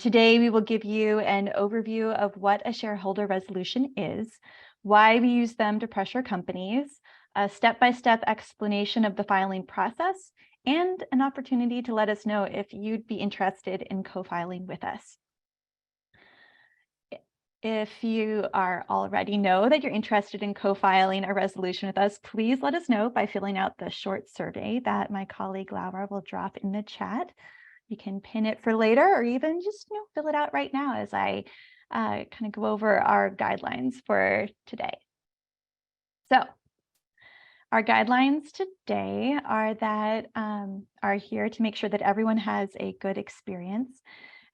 Today, we will give you an overview of what a shareholder resolution is, why we use them to pressure companies, a step-by-step explanation of the filing process, and an opportunity to let us know if you'd be interested in co-filing with us. If you already know that you're interested in co-filing a resolution with us, please let us know by filling out the short survey that my colleague Laura will drop in the chat. You can pin it for later or even just fill it out right now as I kind of go over our guidelines for today. So our guidelines today are here to make sure that everyone has a good experience.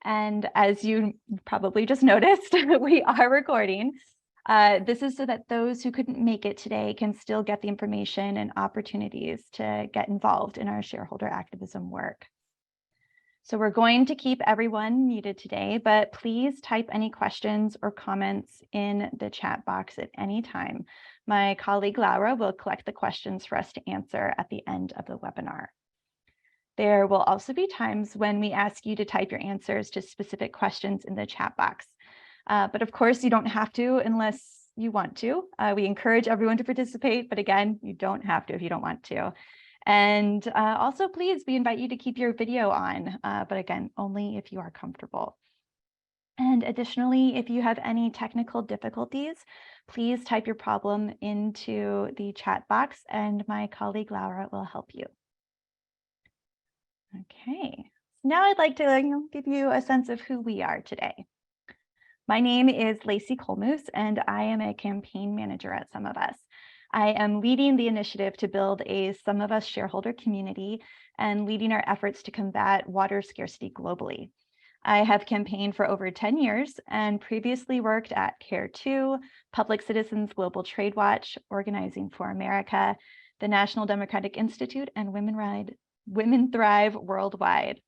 And as you probably just noticed, we are recording. This is so that those who couldn't make it today can still get the information and opportunities to get involved in our shareholder activism work. So we're going to keep everyone muted today, but please type any questions or comments in the chat box at any time. My colleague Laura will collect the questions for us to answer at the end of the webinar. There will also be times when we ask you to type your answers to specific questions in the chat box. But of course, you don't have to unless you want to. We encourage everyone to participate, but again, you don't have to if you don't want to. And also, please, we invite you to keep your video on, but again, only if you are comfortable. And additionally, if you have any technical difficulties, please type your problem into the chat box and my colleague Laura will help you. Okay, now I'd like to give you a sense of who we are today. My name is Lacey Colmoose, and I am a campaign manager at SumOfUs. I am leading the initiative to build a SumOfUs shareholder community and leading our efforts to combat water scarcity globally. I have campaigned for over 10 years and previously worked at CARE2, Public Citizens Global Trade Watch, Organizing for America, the National Democratic Institute, and Women Thrive Worldwide.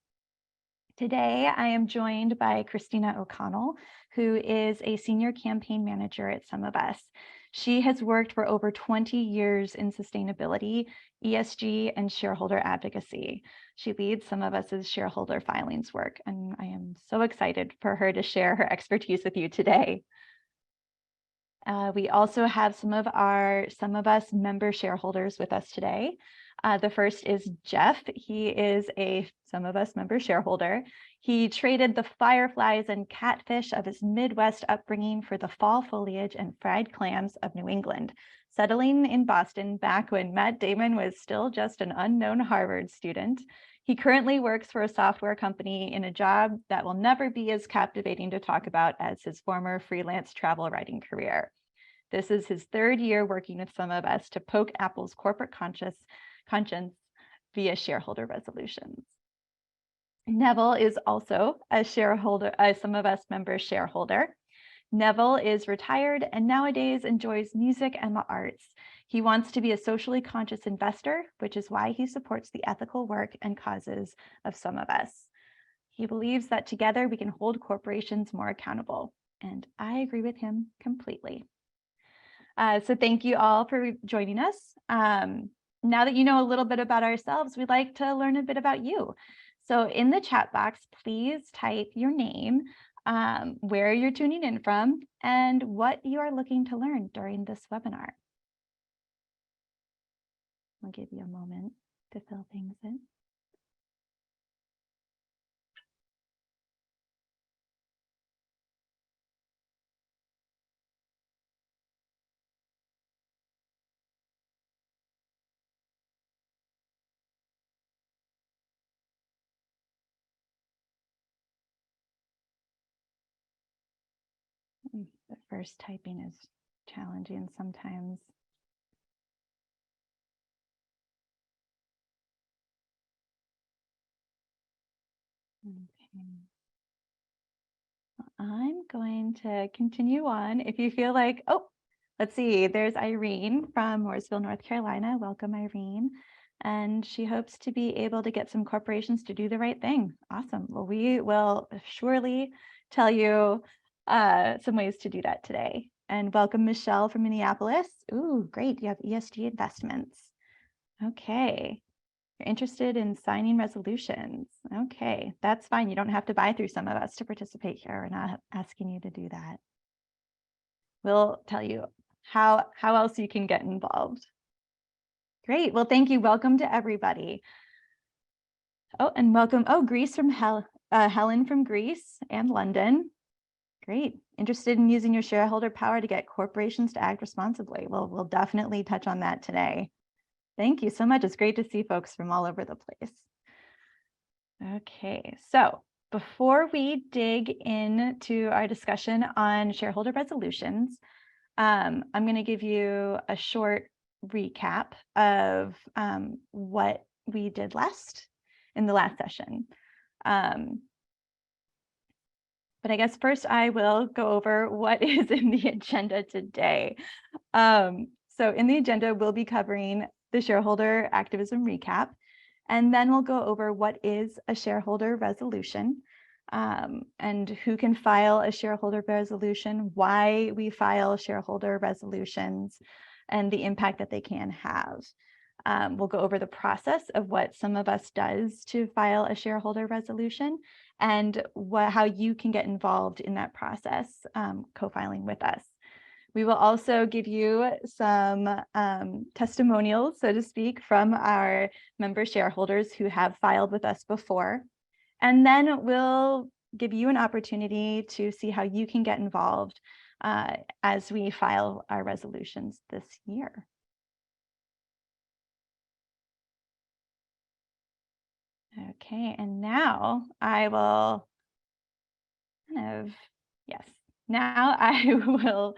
Today, I am joined by Christina O'Connell, who is a senior campaign manager at SumOfUs. She has worked for over 20 years in sustainability, ESG, and shareholder advocacy. She leads SumOfUs's shareholder filings work, and I am so excited for her to share her expertise with you today. We also have some of our SumOfUs member shareholders with us today. The first is Jeff. He is a SumOfUs member shareholder. He traded the fireflies and catfish of his Midwest upbringing for the fall foliage and fried clams of New England, settling in Boston back when Matt Damon was still just an unknown Harvard student. He currently works for a software company in a job that will never be as captivating to talk about as his former freelance travel writing career. This is his third year working with SumOfUs to poke Apple's corporate conscience via shareholder resolutions. Neville is also a SumOfUs member shareholder. Neville is retired and nowadays enjoys music and the arts. He wants to be a socially conscious investor, which is why he supports the ethical work and causes of SumOfUs. He believes that together we can hold corporations more accountable, and I agree with him completely. So thank you all for joining us. Now that you know a little bit about ourselves, we'd like to learn a bit about you. So in the chat box, please type your name, where you're tuning in from, and what you are looking to learn during this webinar. I'll give you a moment to fill things in. The first typing is challenging sometimes. Okay. I'm going to continue on. If you feel like, oh, let's see, there's Irene from Mooresville, North Carolina. Welcome, Irene. And she hopes to be able to get some corporations to do the right thing. Awesome. Well, we will surely tell you some ways to do that today. And welcome, Michelle from Minneapolis. Ooh, great. You have ESG investments. Okay. You're interested in signing resolutions. Okay, that's fine. You don't have to buy through SumOfUs to participate here. We're not asking you to do that. We'll tell you how else you can get involved. Great. Well, thank you. Welcome to everybody. Oh, and welcome. Oh, Greece from Helen from Greece and London. Great. Interested in using your shareholder power to get corporations to act responsibly? Well, we'll definitely touch on that today. Thank you so much. It's great to see folks from all over the place. Okay, so before we dig into our discussion on shareholder resolutions, I'm going to give you a short recap of what we did in the last session. But I guess first I will go over what is in the agenda today. So in the agenda, we'll be covering the shareholder activism recap, and then we'll go over what is a shareholder resolution, and who can file a shareholder resolution, why we file shareholder resolutions, and the impact that they can have. We'll go over the process of what SumOfUs does to file a shareholder resolution, and how you can get involved in that process, co-filing with us. We will also give you some testimonials, so to speak, from our member shareholders who have filed with us before. And then we'll give you an opportunity to see how you can get involved as we file our resolutions this year. Okay, and now I will now I will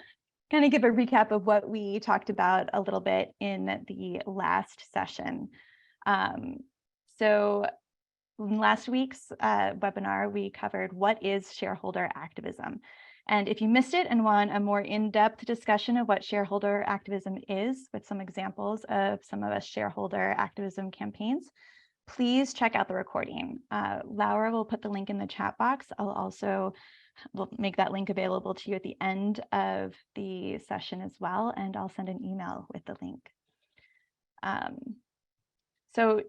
kind of give a recap of what we talked about a little bit in the last session. So in last week's webinar, we covered what is shareholder activism. And if you missed it and want a more in-depth discussion of what shareholder activism is, with some examples of SumOfUs shareholder activism campaigns, please check out the recording. Laura will put the link in the chat box. We'll make that link available to you at the end of the session as well, and I'll send an email with the link. So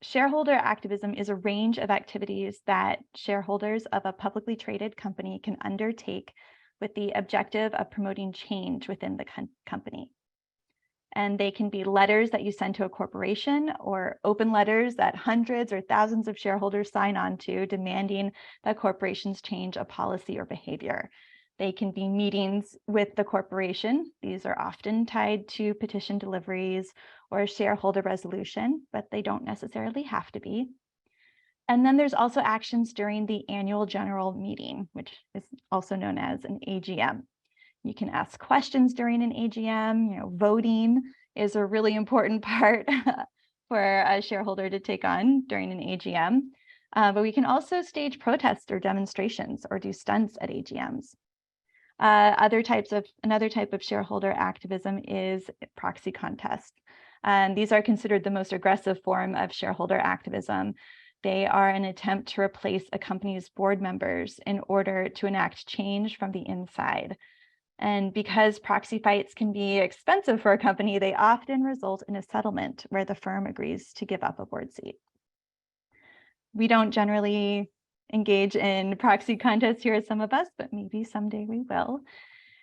shareholder activism is a range of activities that shareholders of a publicly traded company can undertake with the objective of promoting change within the company. And they can be letters that you send to a corporation, or open letters that hundreds or thousands of shareholders sign on to, demanding that corporations change a policy or behavior. They can be meetings with the corporation. These are often tied to petition deliveries or a shareholder resolution, but they don't necessarily have to be. And then there's also actions during the annual general meeting, which is also known as an AGM. You can ask questions during an AGM. Voting is a really important part for a shareholder to take on during an AGM. But we can also stage protests or demonstrations or do stunts at AGMs. Another type of shareholder activism is proxy contests. And these are considered the most aggressive form of shareholder activism. They are an attempt to replace a company's board members in order to enact change from the inside. And because proxy fights can be expensive for a company, they often result in a settlement where the firm agrees to give up a board seat. We don't generally engage in proxy contests here at SumOfUs, but maybe someday we will.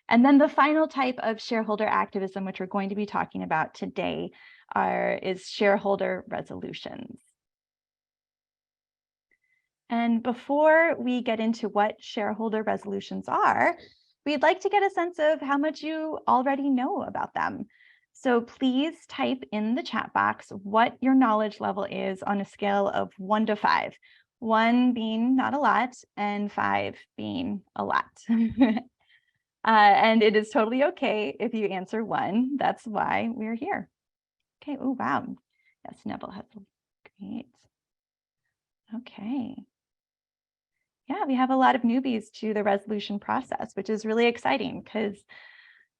And then the final type of shareholder activism, which we're going to be talking about today, is shareholder resolutions. And before we get into what shareholder resolutions are, we'd like to get a sense of how much you already know about them. So please type in the chat box what your knowledge level is on a scale of 1 to 5. 1 being not a lot and 5 being a lot. And it is totally okay if you answer 1. That's why we're here. Okay, oh, wow. Yes, Neville has great. Okay. Yeah, we have a lot of newbies to the resolution process, which is really exciting because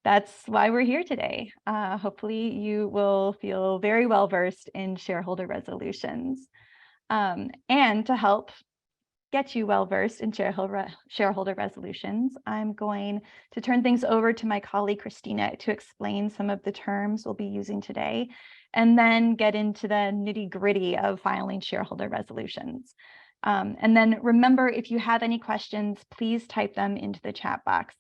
that's why we're here today. Hopefully you will feel very well versed in shareholder resolutions. And to help get you well versed in shareholder resolutions, I'm going to turn things over to my colleague Christina to explain some of the terms we'll be using today, and then get into the nitty-gritty of filing shareholder resolutions. And then remember, if you have any questions, please type them into the chat box.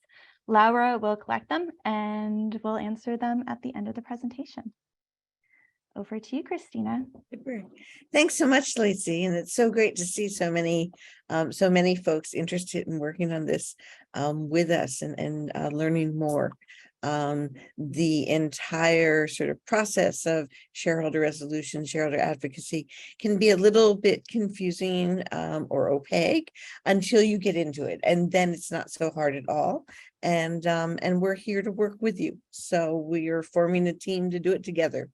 Laura will collect them and we'll answer them at the end of the presentation. Over to you, Christina. Super. Thanks so much, Lacey. And it's so great to see so many folks interested in working on this with us and learning more. The entire sort of process of shareholder resolution, shareholder advocacy can be a little bit confusing or opaque until you get into it, and then it's not so hard at all. And we're here to work with you. So we are forming a team to do it together.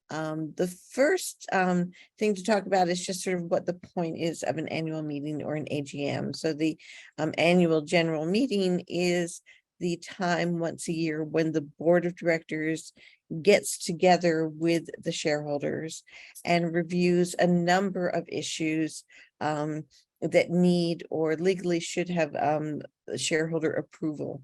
The first thing to talk about is just sort of what the point is of an annual meeting or an AGM. So the annual general meeting is the time once a year when the board of directors gets together with the shareholders and reviews a number of issues that need or legally should have shareholder approval.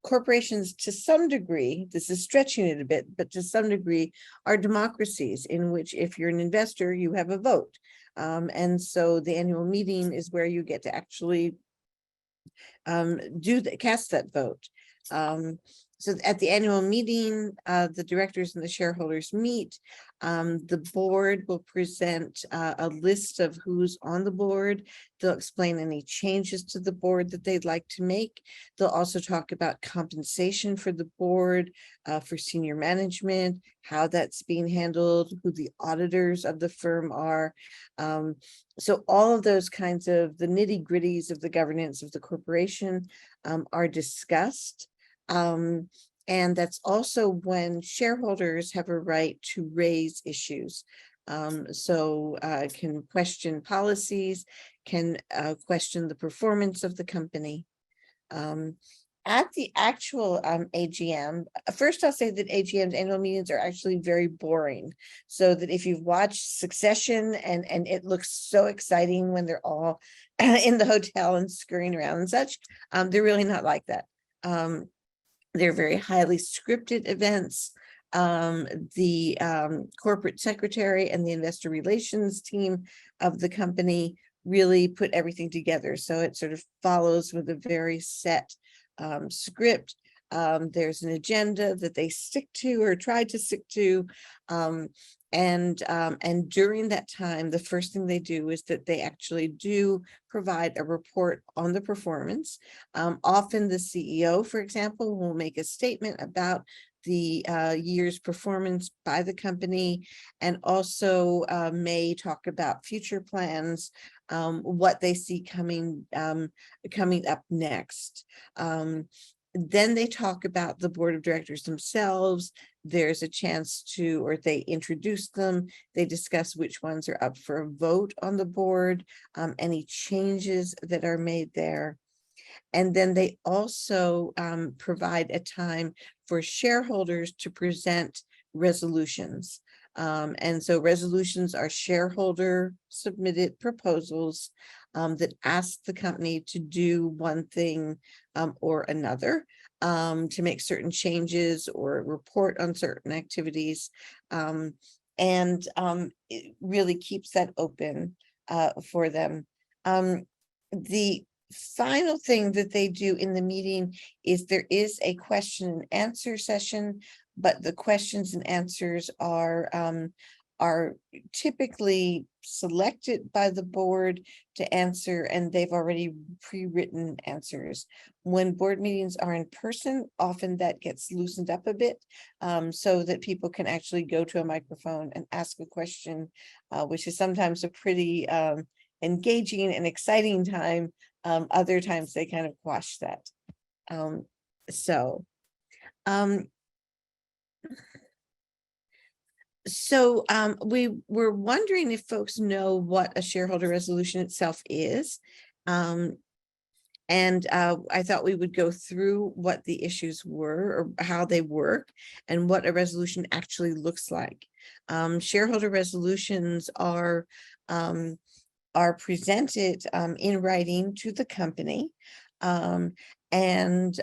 Corporations, to some degree, this is stretching it a bit, but to some degree, are democracies in which if you're an investor, you have a vote. And so the annual meeting is where you get to actually cast that vote. So at the annual meeting, the directors and the shareholders meet. The board will present a list of who's on the board. They'll explain any changes to the board that they'd like to make. They'll also talk about compensation for the board, for senior management, how that's being handled, who the auditors of the firm are. So all of those kinds of the nitty-gritties of the governance of the corporation are discussed. And that's also when shareholders have a right to raise issues. Can question policies, can question the performance of the company. At the actual AGM, first I'll say that AGM's annual meetings are actually very boring. So that if you've watched Succession and it looks so exciting when they're all in the hotel and scurrying around and such, they're really not like that. They're very highly scripted events. The corporate secretary and the investor relations team of the company really put everything together. So it sort of follows with a very set script. There's an agenda that they stick to or try to stick to. And during that time, the first thing they do is that they actually do provide a report on the performance. Often the CEO, for example, will make a statement about the year's performance by the company, and also may talk about future plans, what they see coming up next. Then they talk about the board of directors themselves. There's a chance to, or they introduce them. They discuss which ones are up for a vote on the board, any changes that are made there. And then they also provide a time for shareholders to present resolutions. And so resolutions are shareholder submitted proposals that ask the company to do one thing or another, to make certain changes or report on certain activities. It really keeps that open for them. The final thing that they do in the meeting is there is a question and answer session, but the questions and answers are typically selected by the board to answer, and they've already pre-written answers. When board meetings are in person, often that gets loosened up a bit, so that people can actually go to a microphone and ask a question, which is sometimes a pretty engaging and exciting time. Other times they kind of quash that. We were wondering if folks know what a shareholder resolution itself is. I thought we would go through what the issues were or how they work and what a resolution actually looks like. Shareholder resolutions are are presented in writing to the company. And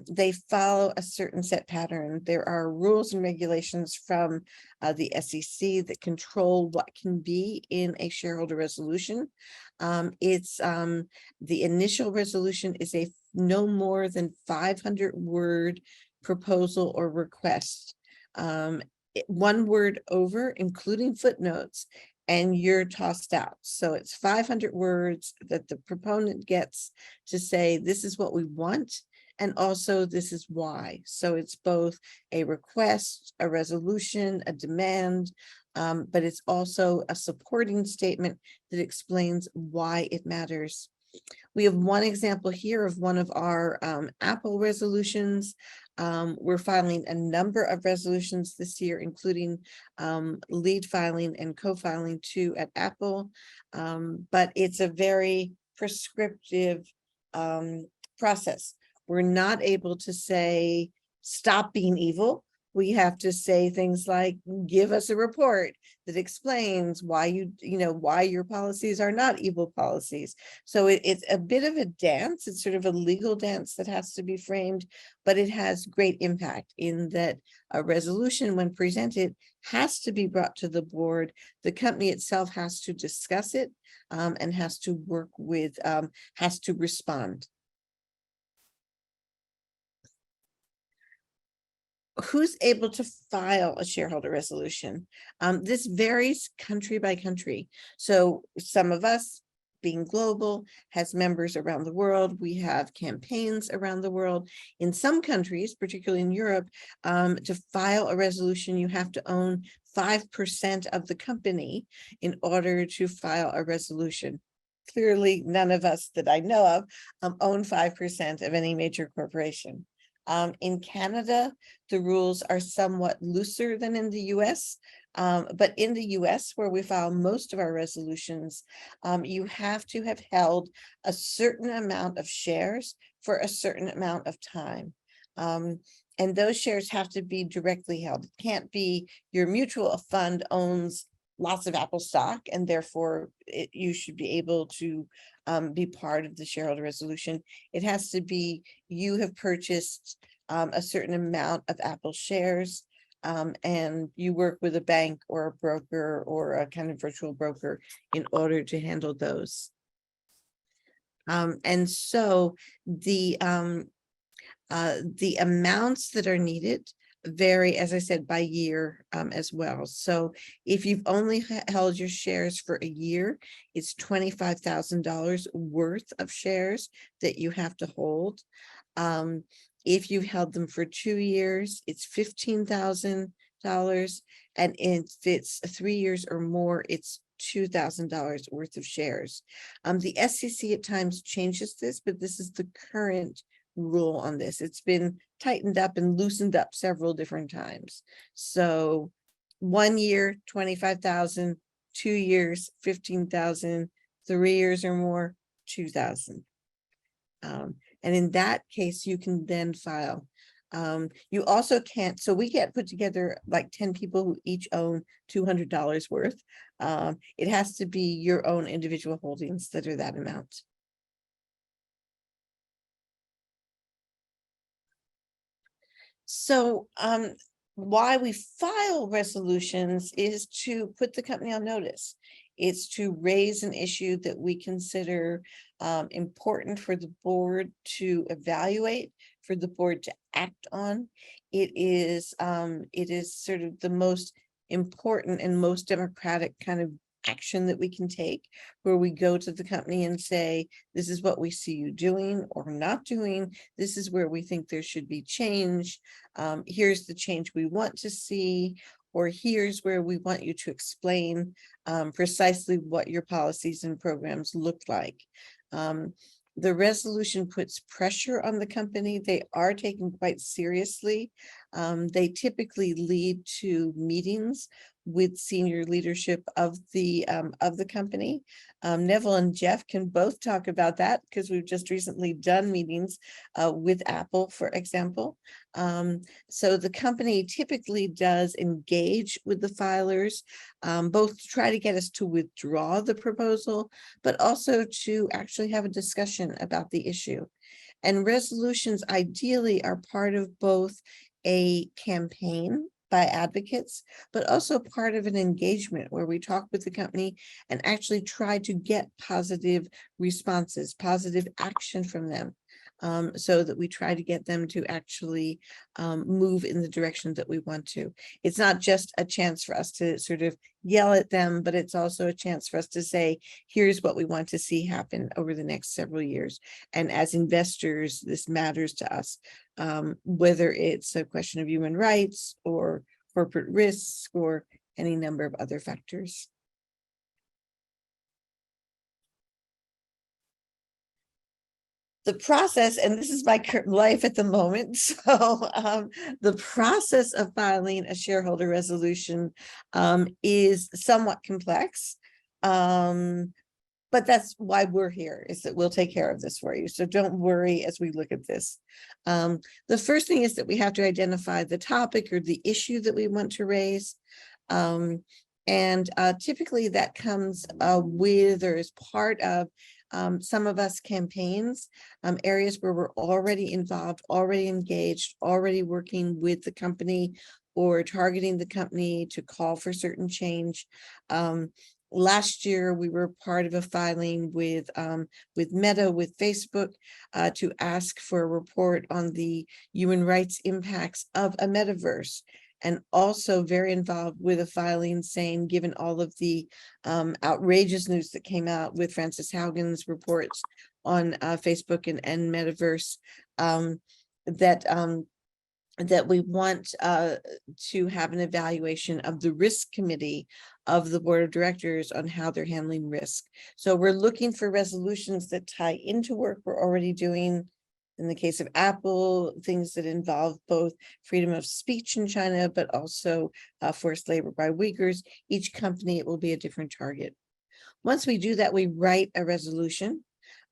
they follow a certain set pattern. There are rules and regulations from the SEC that control what can be in a shareholder resolution. The initial resolution is a no more than 500-word proposal or request. One word over, including footnotes, and you're tossed out. So it's 500 words that the proponent gets to say, this is what we want, and also this is why. So it's both a request, a resolution, a demand, but it's also a supporting statement that explains why it matters. We have one example here of one of our Apple resolutions. We're filing a number of resolutions this year, including lead filing and co-filing too at Apple. But it's a very prescriptive process. We're not able to say, stop being evil. We have to say things like, give us a report that explains why why your policies are not evil policies. So it's a bit of a dance. It's sort of a legal dance that has to be framed, but it has great impact in that a resolution, when presented, has to be brought to the board. The company itself has to discuss it and has to work with, has to respond. Who's able to file a shareholder resolution? This varies country by country. So some of us, being global, has members around the world. We have campaigns around the world. In some countries, particularly in Europe, to file a resolution, you have to own 5% of the company in order to file a resolution. Clearly, none of us that I know of own 5% of any major corporation. In Canada, the rules are somewhat looser than in the US, but in the US, where we file most of our resolutions, you have to have held a certain amount of shares for a certain amount of time. And those shares have to be directly held. It can't be your mutual fund owns lots of Apple stock, and therefore you should be able to be part of the shareholder resolution. It has to be you have purchased a certain amount of Apple shares, and you work with a bank or a broker or a kind of virtual broker in order to handle those. And so the amounts that are needed vary, as I said, by year as well. So if you've only held your shares for a year, it's $25,000 worth of shares that you have to hold. If you've held them for 2 years, it's $15,000. And if it's 3 years or more, it's $2,000 worth of shares. The SEC at times changes this, but this is the current rule on this. It's been tightened up and loosened up several different times. So 1 year, 25,000, 2 years, 15,000, 3 years or more, 2,000. And in that case, you can then file. You also can't, so we can't put together like 10 people who each own $200 worth. It has to be your own individual holdings that are that amount. So why we file resolutions is to put the company on notice. It's to raise an issue that we consider important for the board to evaluate, for the board to act on. It is sort of the most important and most democratic kind of action that we can take, where we go to the company and say, this is what we see you doing or not doing. This is where we think there should be change. Here's the change we want to see, or here's where we want you to explain precisely what your policies and programs look like. The resolution puts pressure on the company. They are taken quite seriously. They typically lead to meetings with senior leadership of the company. Neville and Jeff can both talk about that because we've just recently done meetings with Apple, for example. So the company typically does engage with the filers, both to try to get us to withdraw the proposal, but also to actually have a discussion about the issue. And resolutions ideally are part of both a campaign by advocates, but also part of an engagement where we talk with the company and actually try to get positive responses, positive action from them, so that we try to get them to actually move in the direction that we want to. It's not just a chance for us to sort of yell at them, but it's also a chance for us to say, here's what we want to see happen over the next several years. And as investors, this matters to us, whether it's a question of human rights or corporate risks or any number of other factors. The process, and this is my current life at the moment, so the process of filing a shareholder resolution is somewhat complex, but that's why we're here, is that we'll take care of this for you. So don't worry as we look at this. The first thing is that we have to identify the topic or the issue that we want to raise. And typically that comes with or is part of SumOfUs campaigns, areas where we're already involved, already engaged, already working with the company or targeting the company to call for certain change. Last year, we were part of a filing with Meta, with Facebook, to ask for a report on the human rights impacts of a metaverse. And also very involved with a filing saying, given all of the outrageous news that came out with Frances Haugen's reports on Facebook and Metaverse, that we want to have an evaluation of the risk committee of the board of directors on how they're handling risk. So we're looking for resolutions that tie into work we're already doing. In the case of Apple, things that involve both freedom of speech in China, but also forced labor by Uyghurs. Each company, it will be a different target. Once we do that, we write a resolution.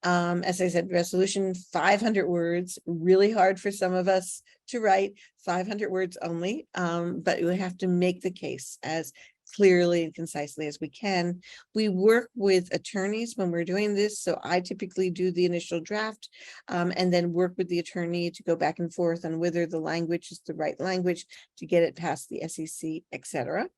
As I said, resolution 500 words, really hard for some of us to write, 500 words only, but we have to make the case as clearly and concisely as we can. We work with attorneys when we're doing this. So I typically do the initial draft and then work with the attorney to go back and forth on whether the language is the right language to get it past the SEC, etc.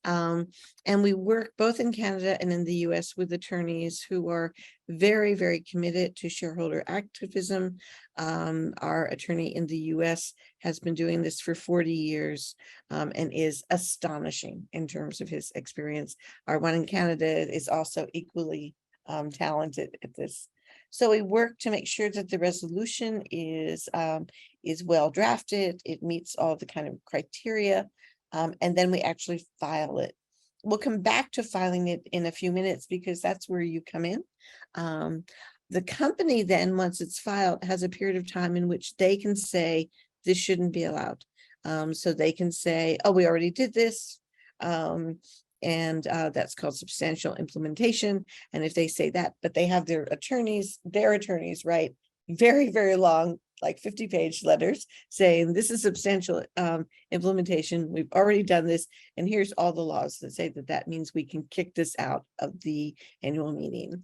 And we work both in Canada and in the US with attorneys who are very, very committed to shareholder activism. Our attorney in the US has been doing this for 40 years and is astonishing in terms of his experience. Our one in Canada is also equally talented at this. So we work to make sure that the resolution is well drafted. It meets all the kind of criteria. And then we actually file it. We'll come back to filing it in a few minutes because that's where you come in. The company then, once it's filed, has a period of time in which they can say this shouldn't be allowed. So they can say, oh, we already did this. And that's called substantial implementation. And if they say that, but they have their attorneys write very, very long, like 50-page letters saying this is substantial implementation. We've already done this. And here's all the laws that say that that means we can kick this out of the annual meeting.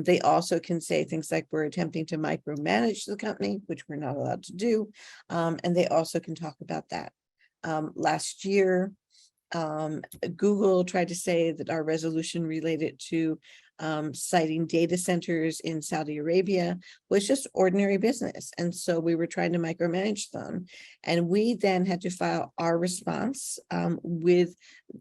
They also can say things like we're attempting to micromanage the company, which we're not allowed to do. And they also can talk about that. Last year, Google tried to say that our resolution related to citing data centers in Saudi Arabia was just ordinary business. And so we were trying to micromanage them. And we then had to file our response with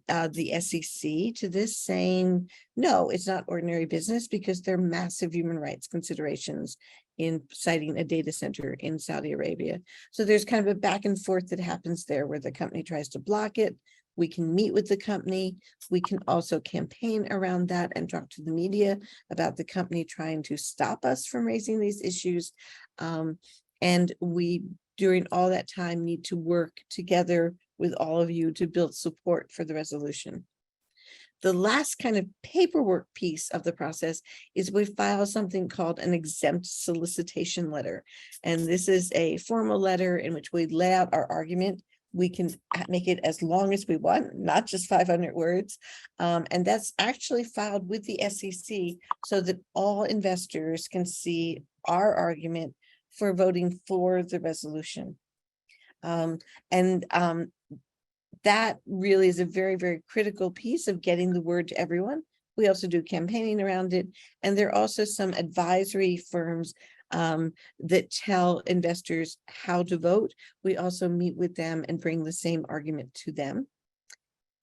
the SEC to this saying, no, it's not ordinary business because there are massive human rights considerations in citing a data center in Saudi Arabia. So there's kind of a back and forth that happens there where the company tries to block it. We can meet with the company. We can also campaign around that and talk to the media about the company trying to stop us from raising these issues. And we, during all that time, need to work together with all of you to build support for the resolution. The last kind of paperwork piece of the process is we file something called an exempt solicitation letter. And this is a formal letter in which we lay out our argument. We can make it as long as we want, not just 500 words. And that's actually filed with the SEC so that all investors can see our argument for voting for the resolution. That really is a very, very critical piece of getting the word to everyone. We also do campaigning around it. And there are also some advisory firms that tell investors how to vote. We also meet with them and bring the same argument to them.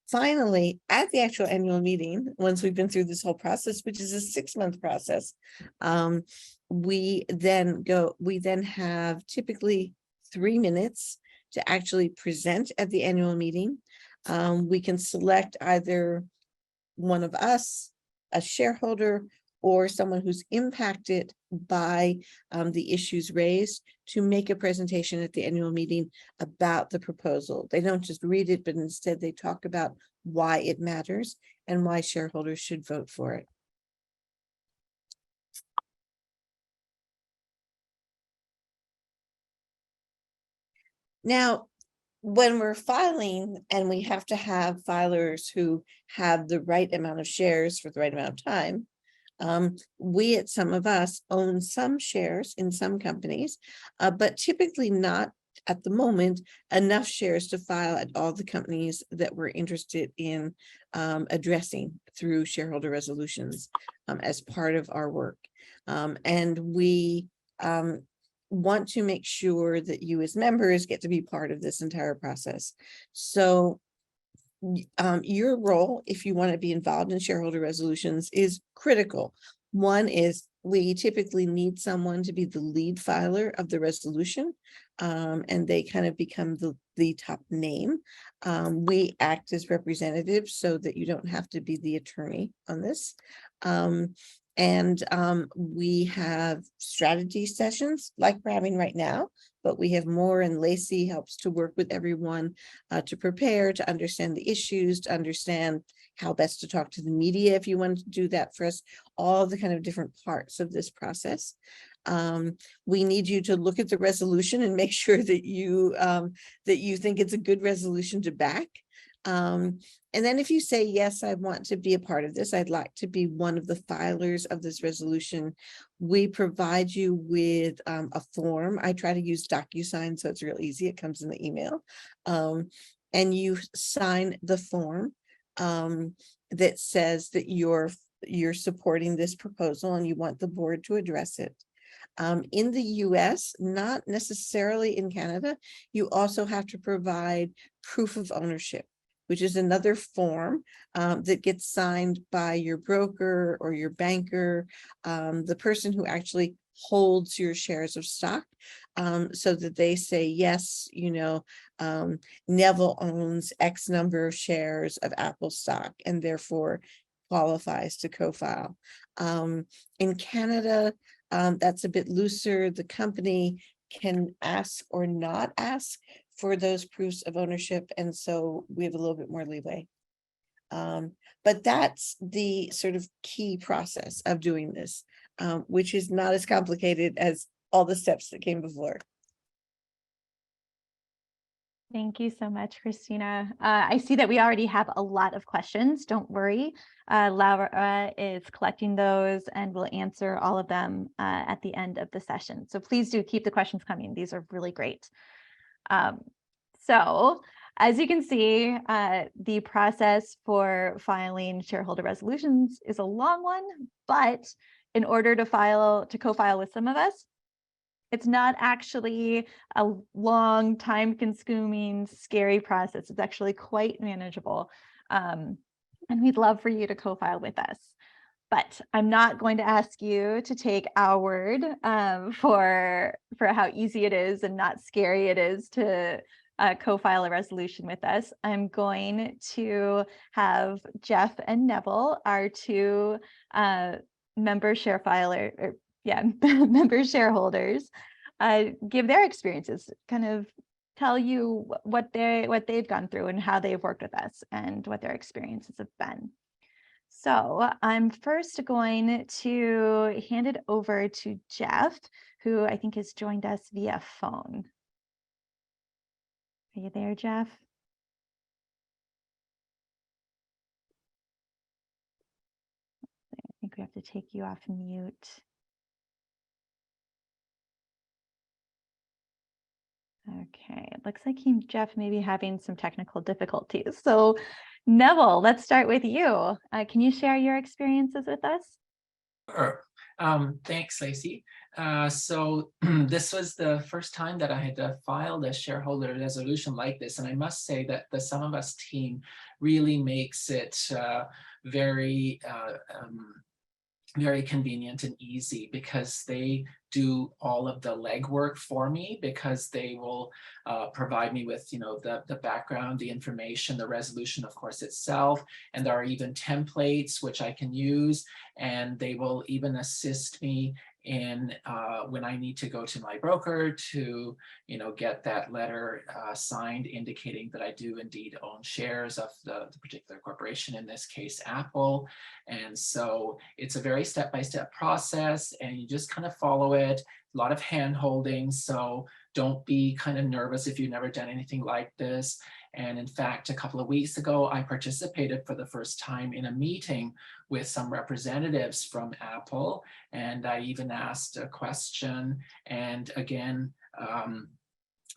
Finally, at the actual annual meeting, once we've been through this whole process, which is a 6-month process, we then have typically 3 minutes to actually present at the annual meeting. We can select either one of us, a shareholder, or someone who's impacted by the issues raised to make a presentation at the annual meeting about the proposal. They don't just read it, but instead they talk about why it matters and why shareholders should vote for it. Now, when we're filing and we have to have filers who have the right amount of shares for the right amount of time, we at SumOfUs own some shares in some companies, but typically not at the moment enough shares to file at all the companies that we're interested in addressing through shareholder resolutions as part of our work. And we want to make sure that you as members get to be part of this entire process. So your role, if you want to be involved in shareholder resolutions, is critical. One is we typically need someone to be the lead filer of the resolution, and they kind of become the top name. We act as representatives so that you don't have to be the attorney on this. We have strategy sessions like we're having right now, but we have more, and Lacey helps to work with everyone to prepare, to understand the issues, to understand how best to talk to the media if you want to do that for us, all the kind of different parts of this process. We need you to look at the resolution and make sure that you think it's a good resolution to back. And then if you say, yes, I want to be a part of this, I'd like to be one of the filers of this resolution, we provide you with a form. I try to use DocuSign, so it's real easy. It comes in the email. And you sign the form that says that you're supporting this proposal and you want the board to address it. In the US, not necessarily in Canada, you also have to provide proof of ownership, which is another form that gets signed by your broker or your banker, the person who actually holds your shares of stock, so that they say, yes, Neville owns X number of shares of Apple stock and therefore qualifies to co-file. In Canada, that's a bit looser. The company can ask or not ask for those proofs of ownership, and so we have a little bit more leeway. But that's the sort of key process of doing this, which is not as complicated as all the steps that came before. Thank you so much, Christina. I see that we already have a lot of questions. Don't worry. Laura is collecting those and will answer all of them at the end of the session. So please do keep the questions coming. These are really great. So as you can see, the process for filing shareholder resolutions is a long one, but in order to co-file with SumOfUs, it's not actually a long, time-consuming, scary process. It's actually quite manageable. And we'd love for you to co-file with us. But I'm not going to ask you to take our word for how easy it is and not scary it is to co-file a resolution with us. I'm going to have Jeff and Neville, our two member shareholders, give their experiences, kind of tell you what they've gone through and how they've worked with us and what their experiences have been. So I'm first going to hand it over to Jeff, who I think has joined us via phone. Are you there, Jeff? I think we have to take you off mute. Okay, it looks like Jeff may be having some technical difficulties. So Neville, let's start with you. Can you share your experiences with us? Sure. Thanks, Lacey. So this was the first time that I had filed a shareholder resolution like this, and I must say that the SumOfUs team really makes it very convenient and easy, because they do all of the legwork for me, because they will provide me with, the background, the information, the resolution, of course, itself, and there are even templates which I can use, and they will even assist me in when I need to go to my broker to, get that letter signed indicating that I do indeed own shares of the particular corporation, in this case, Apple. And so it's a very step-by-step process, and you just kind of follow it. A lot of hand holding, so don't be kind of nervous if you've never done anything like this. And in fact, a couple of weeks ago, I participated for the first time in a meeting with some representatives from Apple, and I even asked a question. And again,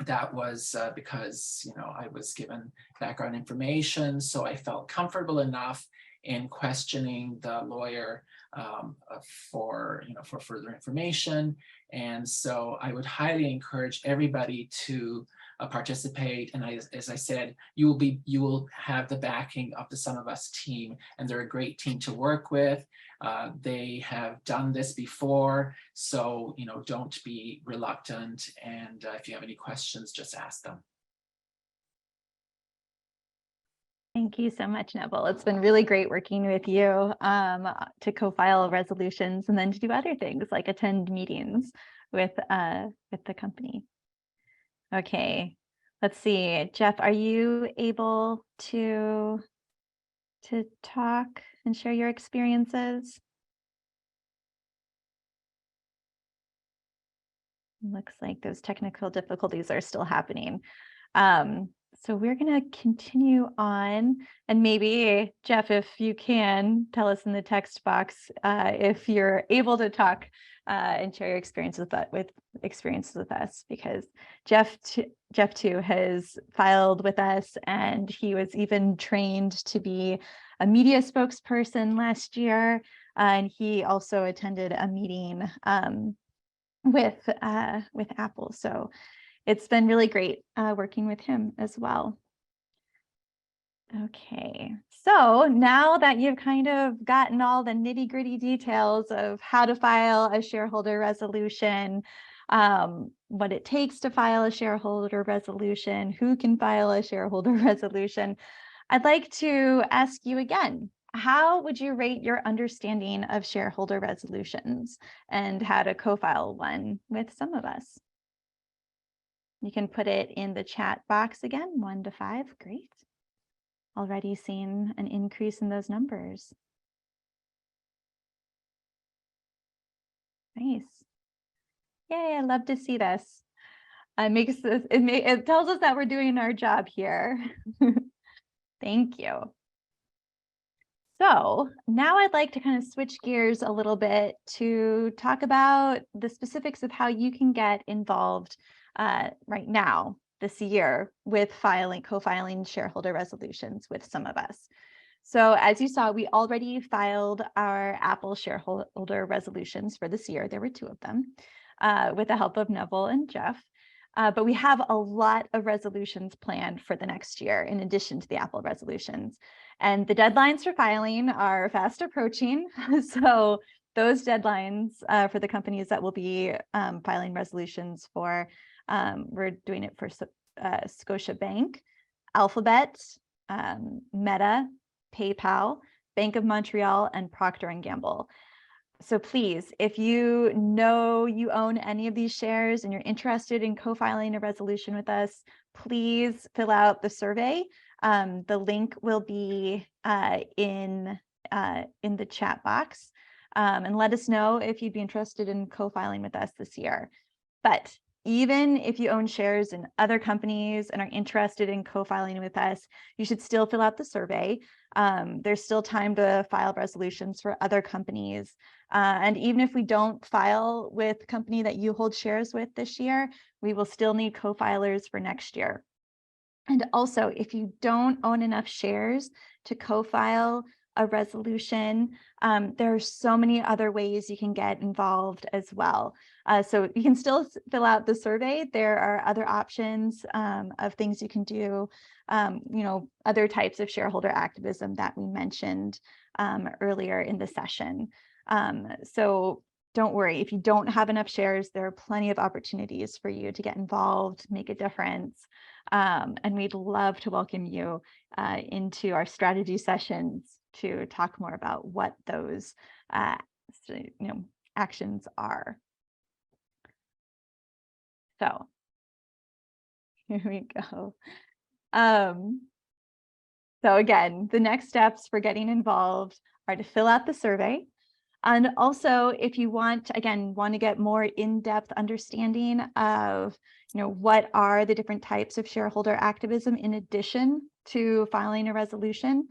that was because, I was given background information, so I felt comfortable enough in questioning the lawyer for further information. And so I would highly encourage everybody to participate. And as I said, you will have the backing of the SumOfUs team, and they're a great team to work with. They have done this before, so don't be reluctant. And if you have any questions, just ask them. Thank you so much, Neville. It's been really great working with you to co-file resolutions and then to do other things like attend meetings with the company. Okay, let's see. Jeff, are you able to talk and share your experiences? Looks like those technical difficulties are still happening. So we're going to continue on, and maybe Jeff, if you can tell us in the text box if you're able to talk and share your experience with experiences with us, because Jeff too has filed with us, and he was even trained to be a media spokesperson last year, and he also attended a meeting with Apple. So it's been really great working with him as well. Okay, so now that you've kind of gotten all the nitty-gritty details of how to file a shareholder resolution, what it takes to file a shareholder resolution, who can file a shareholder resolution, I'd like to ask you again, how would you rate your understanding of shareholder resolutions and how to co-file one with SumOfUs? You can put it in the chat box again, 1 to 5. Great. Already seeing an increase in those numbers. Nice. Yay, I love to see this. It tells us that we're doing our job here. Thank you. So now I'd like to kind of switch gears a little bit to talk about the specifics of how you can get involved right now this year with co-filing shareholder resolutions with SumOfUs. So as you saw, we already filed our Apple shareholder resolutions for this year. There were 2 of them with the help of Neville and Jeff. But we have a lot of resolutions planned for the next year in addition to the Apple resolutions. And the deadlines for filing are fast approaching. So those deadlines for the companies that will be filing resolutions for, we're doing it for Scotiabank, Alphabet, Meta, PayPal, Bank of Montreal, and Procter & Gamble. So please, if you know you own any of these shares and you're interested in co-filing a resolution with us, please fill out the survey. The link will be in the chat box, and let us know if you'd be interested in co-filing with us this year. But even if you own shares in other companies and are interested in co-filing with us, you should still fill out the survey. There's still time to file resolutions for other companies. And even if we don't file with the company that you hold shares with this year, we will still need co-filers for next year. And also, if you don't own enough shares to co-file a resolution, there are so many other ways you can get involved as well. So you can still fill out the survey. There are other options of things you can do, other types of shareholder activism that we mentioned earlier in the session. So don't worry, if you don't have enough shares, there are plenty of opportunities for you to get involved, make a difference. And we'd love to welcome you into our strategy sessions to talk more about what those actions are. So here we go. So again, the next steps for getting involved are to fill out the survey. And also, if you want to get more in-depth understanding of, what are the different types of shareholder activism in addition to filing a resolution,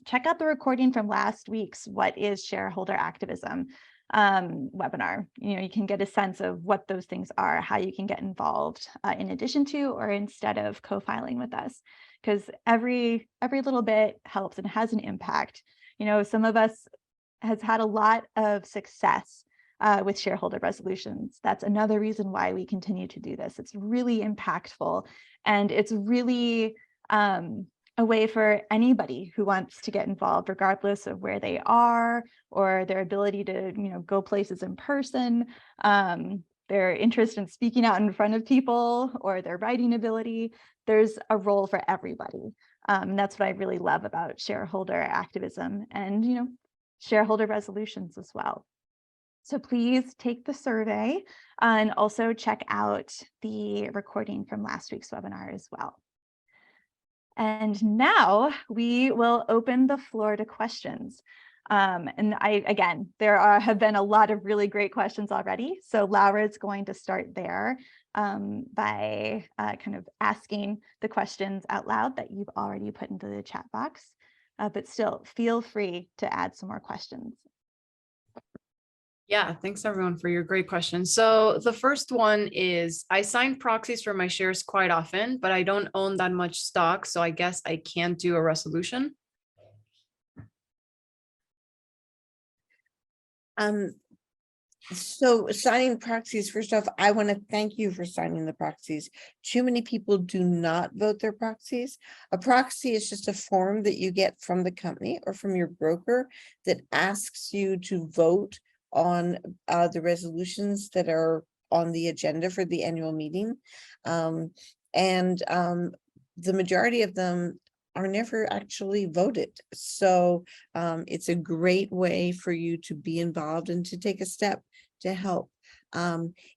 check out the recording from last week's What is Shareholder Activism webinar. You can get a sense of what those things are, how you can get involved in addition to or instead of co-filing with us, because every little bit helps and has an impact. Some of us has had a lot of success with shareholder resolutions. That's another reason why we continue to do this. It's really impactful, and it's really a way for anybody who wants to get involved, regardless of where they are or their ability to, go places in person, their interest in speaking out in front of people, or their writing ability. There's a role for everybody. And that's what I really love about shareholder activism and, shareholder resolutions as well. So please take the survey and also check out the recording from last week's webinar as well. And now we will open the floor to questions. And there have been a lot of really great questions already. So Laura is going to start there by kind of asking the questions out loud that you've already put into the chat box. But still, feel free to add some more questions. Yeah, thanks everyone for your great questions. So the first one is, I sign proxies for my shares quite often, but I don't own that much stock, so I guess I can't do a resolution. So signing proxies, first off, I want to thank you for signing the proxies. Too many people do not vote their proxies. A proxy is just a form that you get from the company or from your broker that asks you to vote on the resolutions that are on the agenda for the annual meeting. The majority of them are never actually voted. So it's a great way for you to be involved and to take a step to help.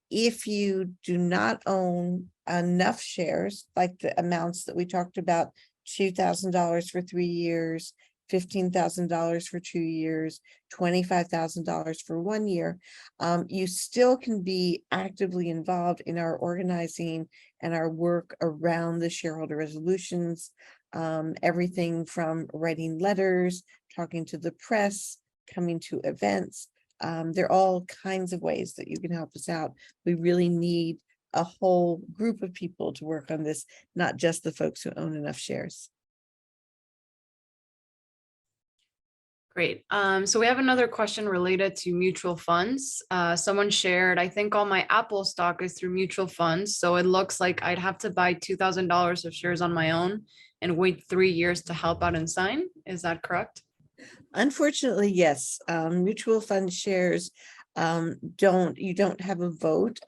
If you do not own enough shares, like the amounts that we talked about, $2,000 for 3 years, $15,000 for 2 years, $25,000 for 1 year, you still can be actively involved in our organizing and our work around the shareholder resolutions. Everything from writing letters, talking to the press, coming to events. There are all kinds of ways that you can help us out. We really need a whole group of people to work on this, not just the folks who own enough shares. Great. So we have another question related to mutual funds. Someone shared, I think all my Apple stock is through mutual funds. So it looks like I'd have to buy $2,000 of shares on my own and wait 3 years to help out and sign. Is that correct? Unfortunately, yes. Mutual fund shares you don't have a vote.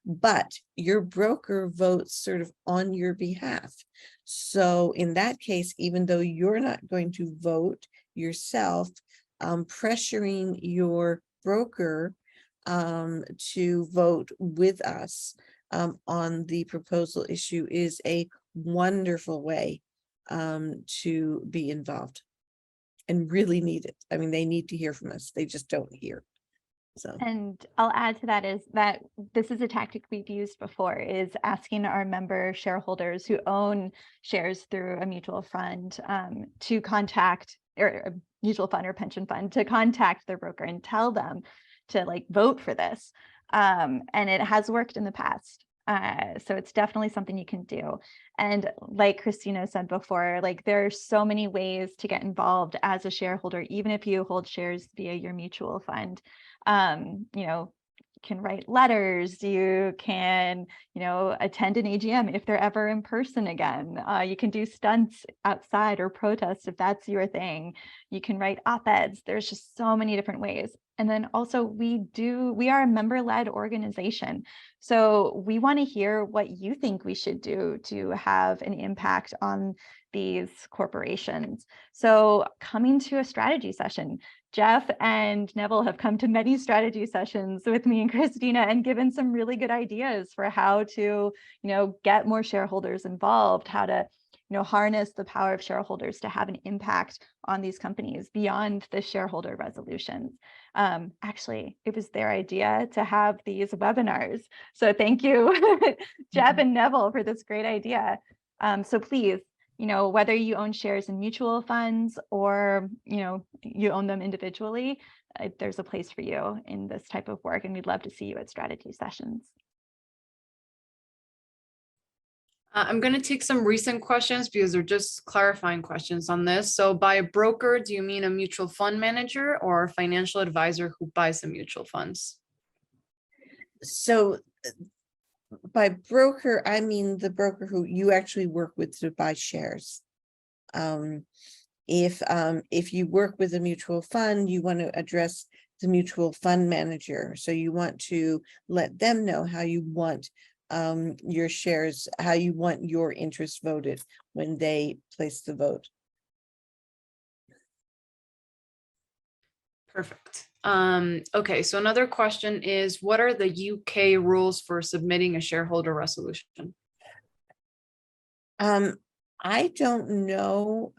But your broker votes sort of on your behalf. So in that case, even though you're not going to vote yourself, pressuring your broker to vote with us on the proposal issue is a wonderful way to be involved and really need it. I mean, they need to hear from us. They just don't hear. So, And I'll add to that is that this is a tactic we've used before, is asking our member shareholders who own shares through a mutual fund to contact, or a mutual fund or pension fund, to contact their broker and tell them to like vote for this. And it has worked in the past. So it's definitely something you can do. And like Christina said before, like there are so many ways to get involved as a shareholder, even if you hold shares via your mutual fund. You know, can write letters, you can, you know, attend an AGM if they're ever in person again. You can do stunts outside or protests if that's your thing. You can write op-eds. There's just so many different ways. And then also we are a member-led organization. So we want to hear what you think we should do to have an impact on these corporations. So coming to a strategy session, Jeff and Neville have come to many strategy sessions with me and Christina and given some really good ideas for how to, you know, get more shareholders involved, how to, you know, harness the power of shareholders to have an impact on these companies beyond the shareholder resolutions. Actually, it was their idea to have these webinars. So thank you, Jeff and Neville, for this great idea. So please, you know, whether you own shares in mutual funds or, you know, you own them individually, there's a place for you in this type of work, and we'd love to see you at strategy sessions. I'm going to take some recent questions because they're just clarifying questions on this. So by a broker, do you mean a mutual fund manager or a financial advisor who buys the mutual funds? so by broker, I mean the broker who you actually work with to buy shares. If you work with a mutual fund, you want to address the mutual fund manager. So you want to let them know how you want your shares, how you want your interest voted when they place the vote. Perfect. Okay, so another question is, what are the UK rules for submitting a shareholder resolution? I don't know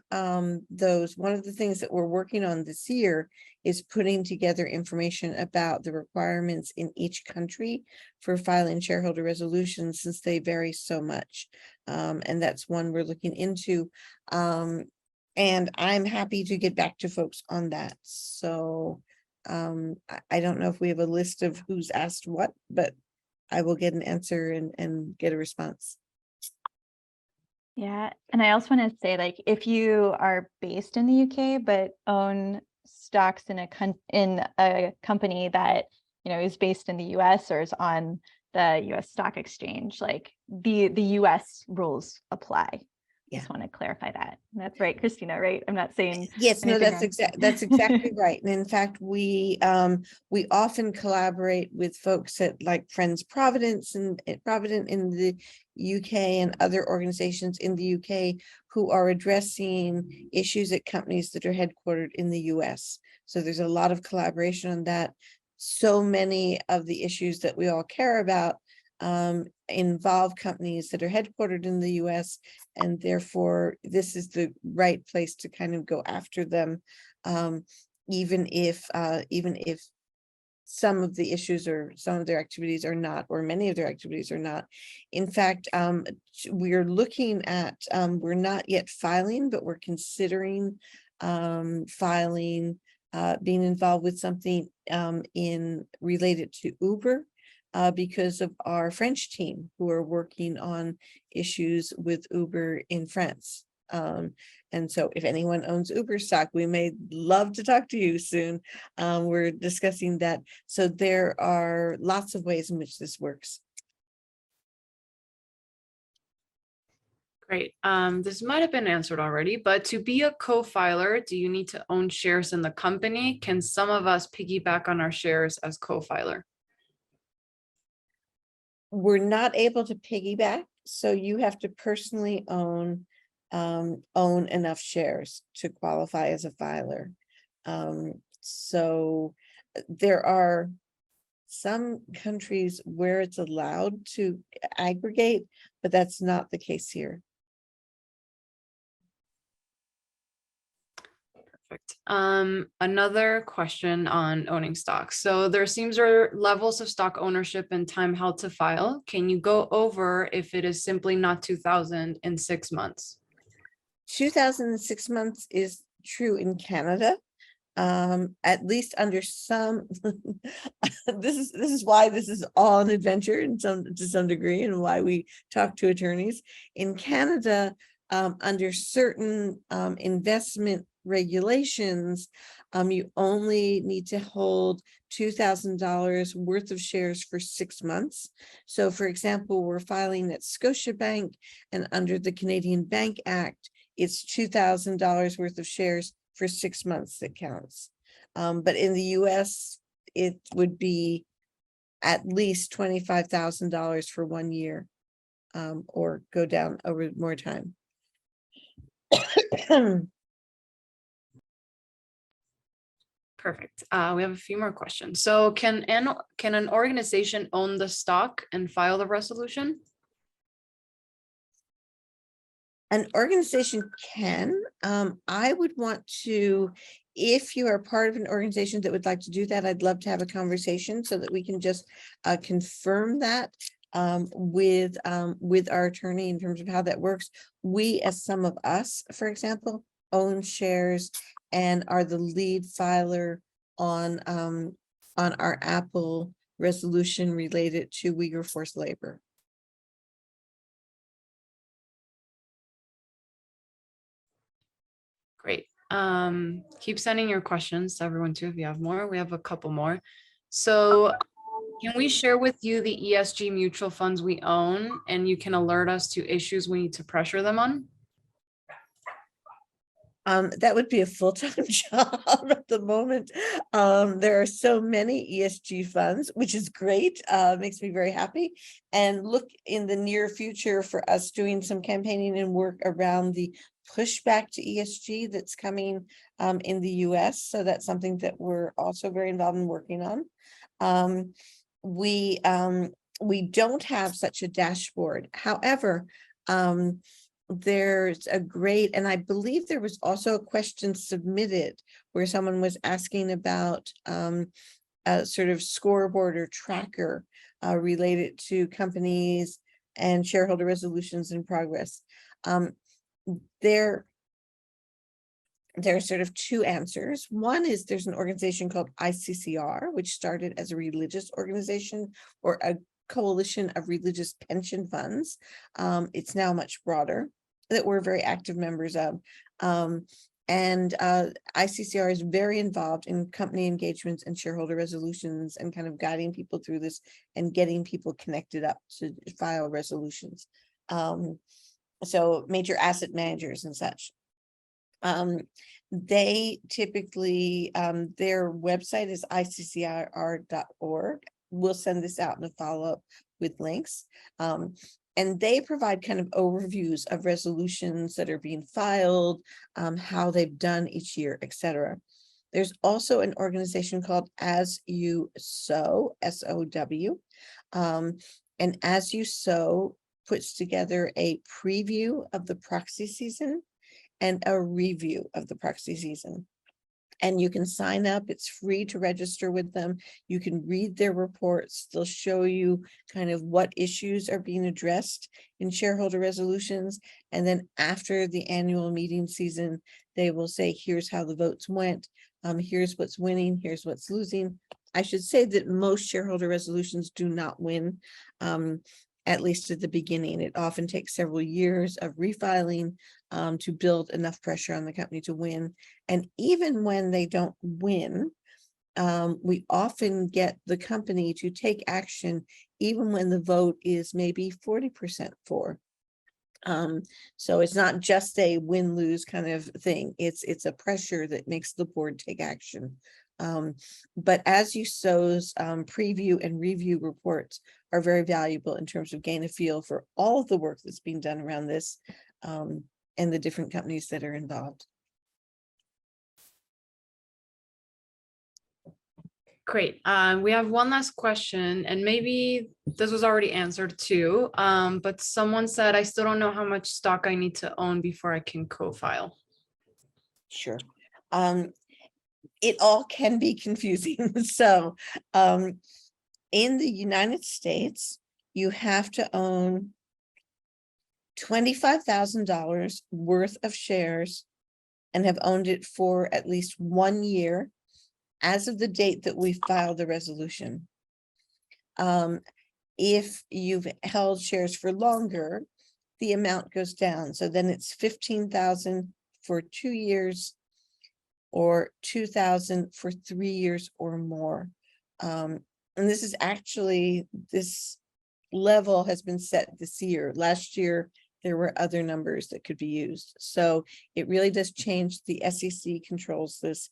those. One of the things that we're working on this year is putting together information about the requirements in each country for filing shareholder resolutions, since they vary so much. And that's one we're looking into. And I'm happy to get back to folks on that. So I don't know if we have a list of who's asked what, but I will get an answer and get a response. Yeah, and I also want to say, like, if you are based in the UK but own stocks in a company that, you know, is based in the US or is on the US stock exchange, like the US rules apply. Yeah. Just want to clarify that. That's right, Christina, right? I'm not saying Yes, no, anything that's wrong. that's exactly right. And in fact, we often collaborate with folks at like Friends Providence and Provident in the UK and other organizations in the UK who are addressing issues at companies that are headquartered in the US. So there's a lot of collaboration on that. So many of the issues that we all care about involve companies that are headquartered in the US, and therefore this is the right place to kind of go after them, even if some of the issues or some of their activities are not, or many of their activities are not. In fact, we're looking at, we're not yet filing, but we're considering filing, being involved with something related to Uber. Because of our French team who are working on issues with Uber in France. And so if anyone owns Uber stock, we may love to talk to you soon. We're discussing that. So there are lots of ways in which this works. Great. This might have been answered already, but to be a co-filer, do you need to own shares in the company? Can some of us piggyback on our shares as co-filer? We're not able to piggyback, so you have to personally own enough shares to qualify as a filer. So there are some countries where it's allowed to aggregate, but that's not the case here. Perfect. Another question on owning stocks. So there seems are levels of stock ownership and time held to file. Can you go over if it is simply not 2,000 in 6 months? 2006 months is true in Canada. At least under some, this is why this is all an adventure to some degree, and why we talk to attorneys. In Canada, under certain investment regulations, you only need to hold $2,000 worth of shares for 6 months. So for example, we're filing at Scotiabank, and under the Canadian Bank Act, it's $2,000 worth of shares for 6 months that counts. But in the US, it would be at least $25,000 for 1 year, or go down over more time. Perfect. We have a few more questions. So can an organization own the stock and file the resolution? An organization can. I would want to, if you are part of an organization that would like to do that, I'd love to have a conversation so that we can just confirm that with our attorney in terms of how that works. We, as SumOfUs, for example, own shares and are the lead filer on our Apple resolution related to Uyghur forced labor. Great. Keep sending your questions to everyone too if you have more. We have a couple more. So can we share with you the ESG mutual funds we own, and you can alert us to issues we need to pressure them on? That would be a full-time job at the moment. There are so many ESG funds, which is great. Makes me very happy. And look in the near future for us doing some campaigning and work around the pushback to ESG that's coming in the US. So that's something that we're also very involved in working on. We don't have such a dashboard. However, there's a great, and I believe there was also a question submitted where someone was asking about a sort of scoreboard or tracker related to companies and shareholder resolutions in progress. There are sort of two answers. One is there's an organization called ICCR, which started as a religious organization or a coalition of religious pension funds. It's now much broader, that we're very active members of. And ICCR is very involved in company engagements and shareholder resolutions and kind of guiding people through this and getting people connected up to file resolutions. So major asset managers and such. They typically, their website is iccr.org. We'll send this out in a follow-up with links. And they provide kind of overviews of resolutions that are being filed, how they've done each year, etc. There's also an organization called As You Sow, SOW. And As You Sow puts together a preview of the proxy season and a review of the proxy season. And you can sign up. It's free to register with them. You can read their reports. They'll show you kind of what issues are being addressed in shareholder resolutions. And then after the annual meeting season, they will say, here's how the votes went. Here's what's winning. Here's what's losing. I should say that most shareholder resolutions do not win, at least at the beginning. It often takes several years of refiling to build enough pressure on the company to win. And even when they don't win, we often get the company to take action, even when the vote is maybe 40% for. So it's not just a win-lose kind of thing. It's a pressure that makes the board take action. But As You Sow's preview and review reports are very valuable in terms of gain a feel for all of the work that's being done around this and the different companies that are involved. Great. We have one last question, and maybe this was already answered too. But someone said, I still don't know how much stock I need to own before I can co-file. Sure. It all can be confusing. So, in the United States, you have to own $25,000 worth of shares and have owned it for at least 1 year as of the date that we filed the resolution. If you've held shares for longer, the amount goes down. So then it's 15,000 for 2 years or 2,000 for 3 years or more. And this is actually, this level has been set this year. Last year, there were other numbers that could be used. So it really does change. The SEC controls this.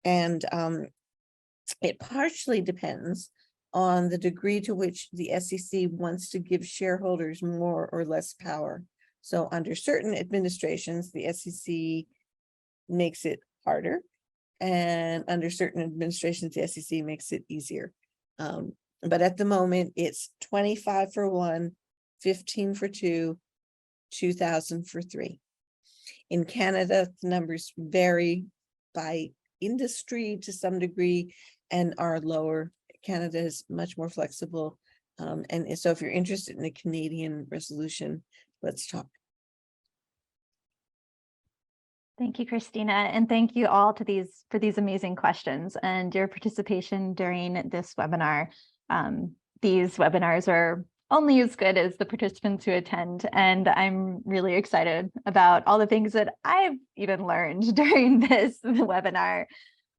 And it partially depends on the degree to which the SEC wants to give shareholders more or less power. So under certain administrations, the SEC makes it harder. And under certain administrations, the SEC makes it easier. But at the moment, it's 25 for 1, 15 for 2, 2,000 for 3. In Canada, the numbers vary by industry to some degree and are lower. Canada is much more flexible. And so if you're interested in a Canadian resolution, let's talk. Thank you, Christina, and thank you all for these amazing questions and your participation during this webinar. These webinars are only as good as the participants who attend, and I'm really excited about all the things that I've even learned during this webinar.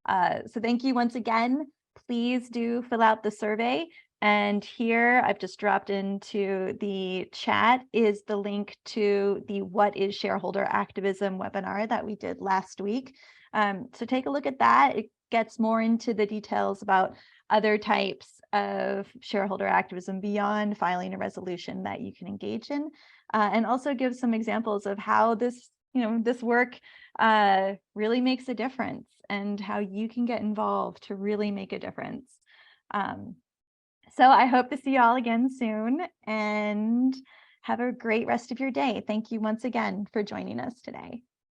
So thank you once again. Please do fill out the survey. And here I've just dropped into the chat is the link to the What is Shareholder Activism webinar that we did last week. So take a look at that. It gets more into the details about other types of shareholder activism beyond filing a resolution that you can engage in, and also give some examples of how this work really makes a difference and how you can get involved to really make a difference. So I hope to see you all again soon and have a great rest of your day. Thank you once again for joining us today.